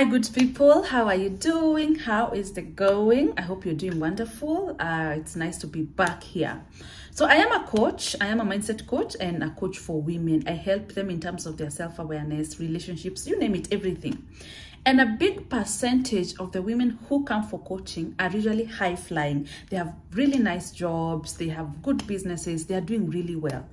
Hi, good people. How are you doing? How is the going? I hope you're doing wonderful. It's nice to be back here. So I am a coach. I am a mindset coach and a coach for women. I help them in terms of their self-awareness, relationships, you name it, everything. And a big percentage of the women who come for coaching are usually high flying. They have really nice jobs. They have good businesses. They are doing really well.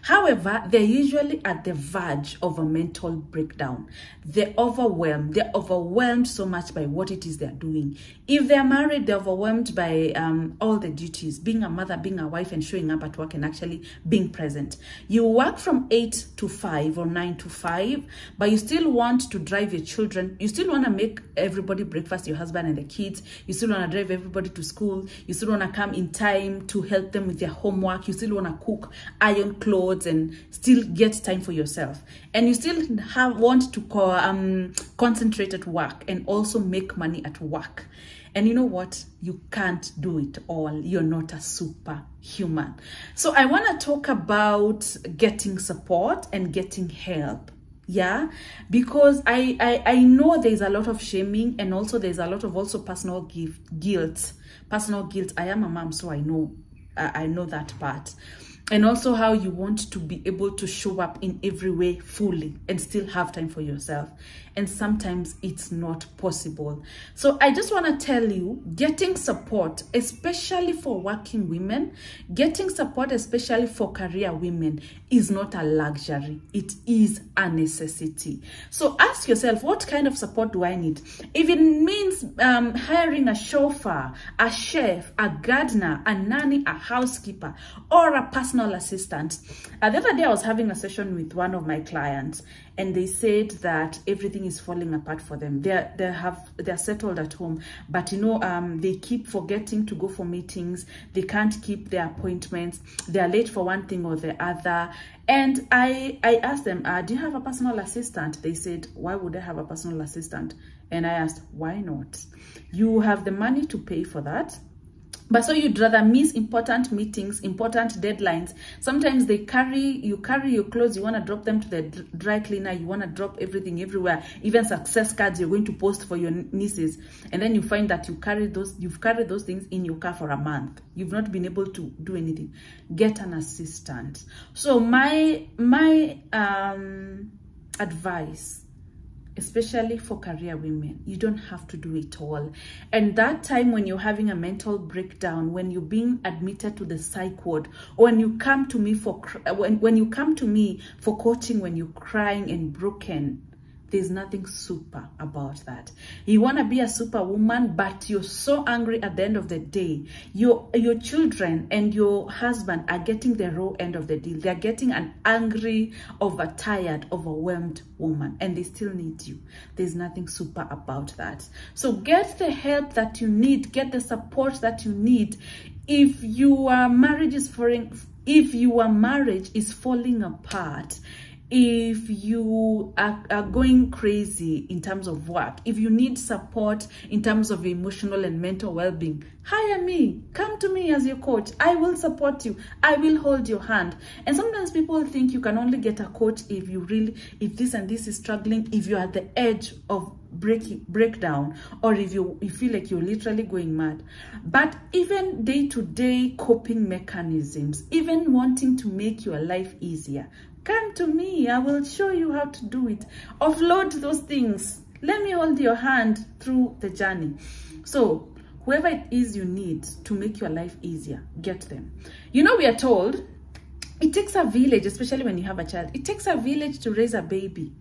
However, they're usually at the verge of a mental breakdown. They're overwhelmed. They're overwhelmed so much by what it is they're doing. If they're married, they're overwhelmed by all the duties, being a mother, being a wife, and showing up at work and actually being present. You work from 8 to 5 or 9 to 5, but you still want to drive your children. You still want to make everybody breakfast, your husband and the kids. You still want to drive everybody to school. You still want to come in time to help them with their homework. You still want to cook, iron clothes, and still get time for yourself. And you still want to concentrate at work and also make money at work. And you know what? You can't do it all. You're not a superhuman. So I want to talk about getting support and getting help. Yeah, because I know there's a lot of shaming, and also there's a lot of personal guilt. Personal guilt. I am a mom, so I know that part. And also how you want to be able to show up in every way fully and still have time for yourself. And sometimes it's not possible. So I just want to tell you, getting support, especially for working women, getting support, especially for career women, is not a luxury. It is a necessity. So ask yourself, what kind of support do I need? If it means hiring a chauffeur, a chef, a gardener, a nanny, a housekeeper, or a personal assistant. The other day I was having a session with one of my clients, and they said that everything is falling apart for them. They're settled at home, but you know, they keep forgetting to go for meetings. They can't keep their appointments. They're late for one thing or the other. And I asked them, do you have a personal assistant? They said, why would I have a personal assistant? And I asked, why not? You have the money to pay for that. But so you'd rather miss important meetings, important deadlines. Sometimes you carry your clothes, you want to drop them to the dry cleaner, you want to drop everything everywhere, even success cards you're going to post for your nieces. And then you find that you've carried those things in your car for a month. You've not been able to do anything. Get an assistant. So my advice, especially for career women, you don't have to do it all. And that time when you're having a mental breakdown, when you're being admitted to the psych ward, or when you come to me for coaching, when you're crying and broken, there's nothing super about that. You want to be a superwoman, but you're so angry at the end of the day. Your children and your husband are getting the raw end of the deal. They're getting an angry, tired, overwhelmed woman, and they still need you. There's nothing super about that. So get the help that you need. Get the support that you need. If your marriage is falling apart, if you are going crazy in terms of work, if you need support in terms of emotional and mental well-being, hire me. Come to me as your coach. I will support you. I will hold your hand. And sometimes people think you can only get a coach if this and this is struggling, if you're at the edge of breakdown, or if you feel like you're literally going mad. But even day-to-day coping mechanisms, even wanting to make your life easier, come to me. I will show you how to do it. Offload those things. Let me hold your hand through the journey. So whoever it is you need to make your life easier, get them. You know, we are told it takes a village, especially when you have a child. It takes a village to raise a baby.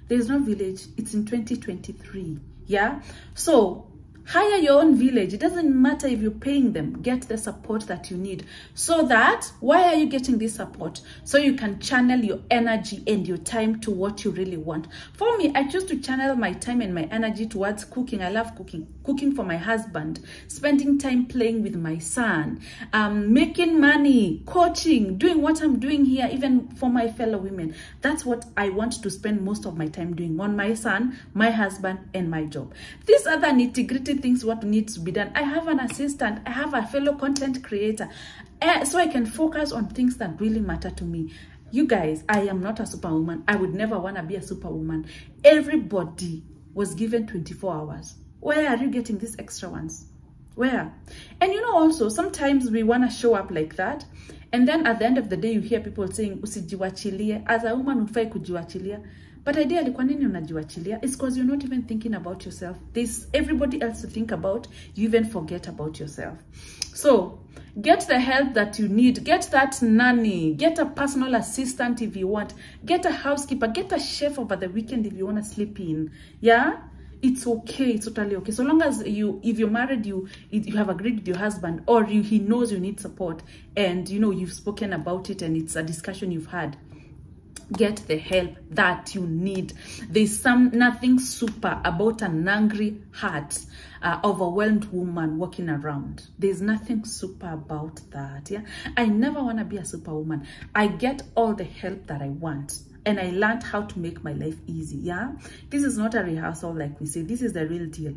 There's no village. It's in 2023. Yeah. So hire your own village. It doesn't matter if you're paying them. Get the support that you need. So that, why are you getting this support? So you can channel your energy and your time to what you really want. For me, I choose to channel my time and my energy towards cooking. I love cooking. Cooking for my husband, spending time playing with my son, making money, coaching, doing what I'm doing here, even for my fellow women. That's what I want to spend most of my time doing, on my son, my husband, and my job. These other nitty-gritty things, what needs to be done. I have an assistant. I have a fellow content creator, so I can focus on things that really matter to me. You guys, I am not a superwoman. I would never want to be a superwoman. Everybody was given 24 hours. Where are you getting these extra ones? Where? And you know, also, sometimes we want to show up like that. And then at the end of the day, you hear people saying, usijiwachilie. As a woman, ufai kujiwachilia. But ideally, kwa nini unajiwachilia? It's because you're not even thinking about yourself. There's everybody else to think about. You even forget about yourself. So, get the help that you need. Get that nanny. Get a personal assistant if you want. Get a housekeeper. Get a chef over the weekend if you want to sleep in. Yeah? It's okay. It's totally okay. So long as if you're married, you have agreed with your husband, or he knows you need support, and you know you've spoken about it and it's a discussion you've had. Get the help that you need. There's nothing super about an angry heart, overwhelmed woman walking around. There's nothing super about that. Yeah, I never want to be a superwoman. I get all the help that I want. And I learned how to make my life easy. Yeah, this is not a rehearsal like we say. This is the real deal.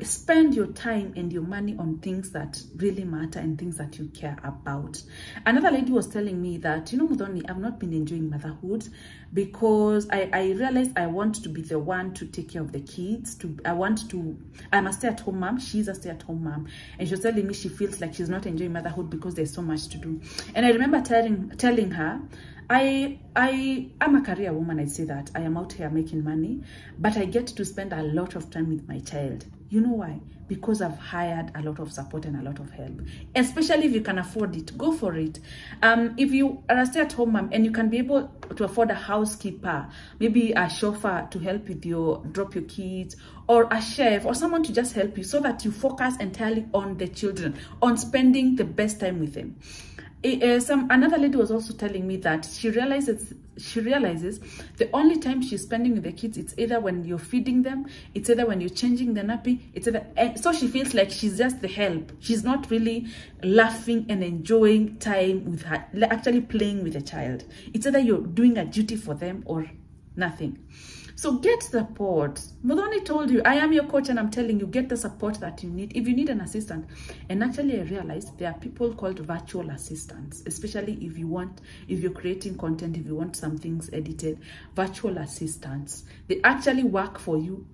Spend your time and your money on things that really matter and things that you care about. Another lady was telling me that, you know, Muthoni, I've not been enjoying motherhood because I realized I want to be the one to take care of the kids. I'm a stay-at-home mom. She's a stay-at-home mom. And she was telling me she feels like she's not enjoying motherhood because there's so much to do. And I remember telling her, I'm a career woman, I say that. I am out here making money, but I get to spend a lot of time with my child. You know why? Because I've hired a lot of support and a lot of help. Especially if you can afford it, go for it. If you are a stay-at-home mom and you can be able to afford a housekeeper, maybe a chauffeur to help with drop your kids, or a chef, or someone to just help you so that you focus entirely on the children, on spending the best time with them. Another lady was also telling me that she realizes the only time she's spending with the kids, it's either when you're feeding them, it's either when you're changing the nappy, it's either, so she feels like she's just the help. She's not really laughing and enjoying time with her, actually playing with the child. It's either you're doing a duty for them or nothing. So get support. Muthoni told you, I am your coach, and I'm telling you, get the support that you need. If you need an assistant, and actually I realized there are people called virtual assistants, especially if you're creating content, if you want some things edited, virtual assistants, they actually work for you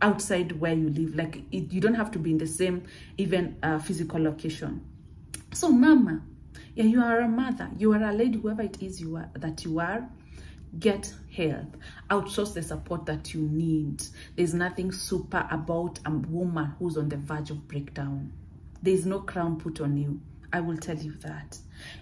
outside where you live. Like you don't have to be in the same even physical location. So mama, yeah, you are a mother, you are a lady, whoever it is you are, get help. Outsource the support that you need. There's nothing super about a woman who's on the verge of breakdown. There's no crown put on you. I will tell you that.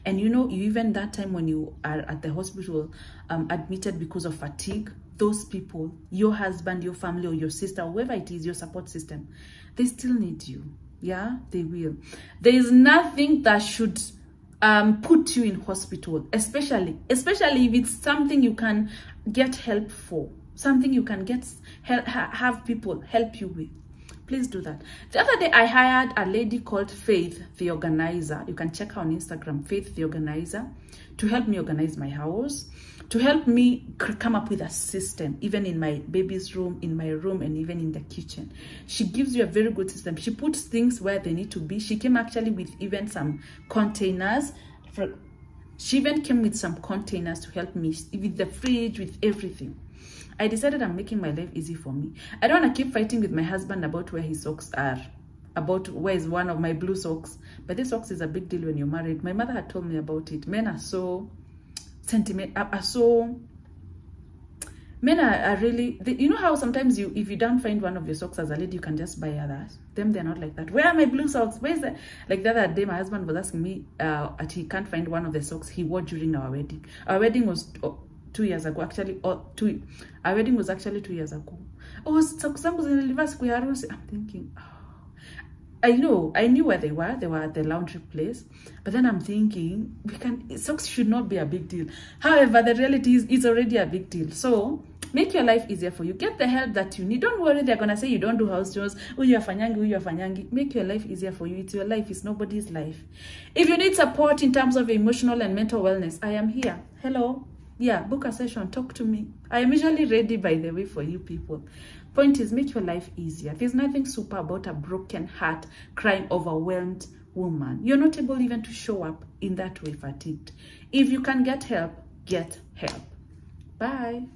And you know, even that time when you are at the hospital admitted because of fatigue, those people, your husband, your family, or your sister, whoever it is, your support system, they still need you. Yeah, they will. There is nothing that should put you in hospital, especially if it's something you can get help for, something you can have people help you with. Please do that. The other day I hired a lady called Faith the Organizer. You can check her on Instagram, Faith the Organizer, to help me organize my house, to help me come up with a system, even in my baby's room, in my room, and even in the kitchen. She gives you a very good system. She puts things where they need to be. She came actually with even some containers. She even came with some containers to help me with the fridge, with everything. I decided I'm making my life easy for me. I don't want to keep fighting with my husband about where his socks are, about where is one of my blue socks. But this socks is a big deal when you're married. My mother had told me about it. Men are so men are really, you know how sometimes if you don't find one of your socks as a lady, you can just buy others. Them, they're not like that. Where are my blue socks? Where's the, like the other day my husband was asking me that he can't find one of the socks he wore during our wedding. Our wedding was 2 years ago, actually. Our wedding was actually 2 years ago. Oh, socks zangu zinaliva siku ya harusi. I'm thinking, oh. I knew where they were. They were at the laundry place. But then I'm thinking, socks should not be a big deal. However, the reality is it's already a big deal. So make your life easier for you. Get the help that you need. Don't worry, they're going to say you don't do house chores. Oh, you are fanyangi. Make your life easier for you. It's your life. It's nobody's life. If you need support in terms of emotional and mental wellness, I am here. Hello. Yeah, book a session. Talk to me. I am usually ready, by the way, for you people. Point is, make your life easier. There's nothing super about a broken heart, crying, overwhelmed woman. You're not able even to show up in that way fatigued. If you can get help, get help. Bye.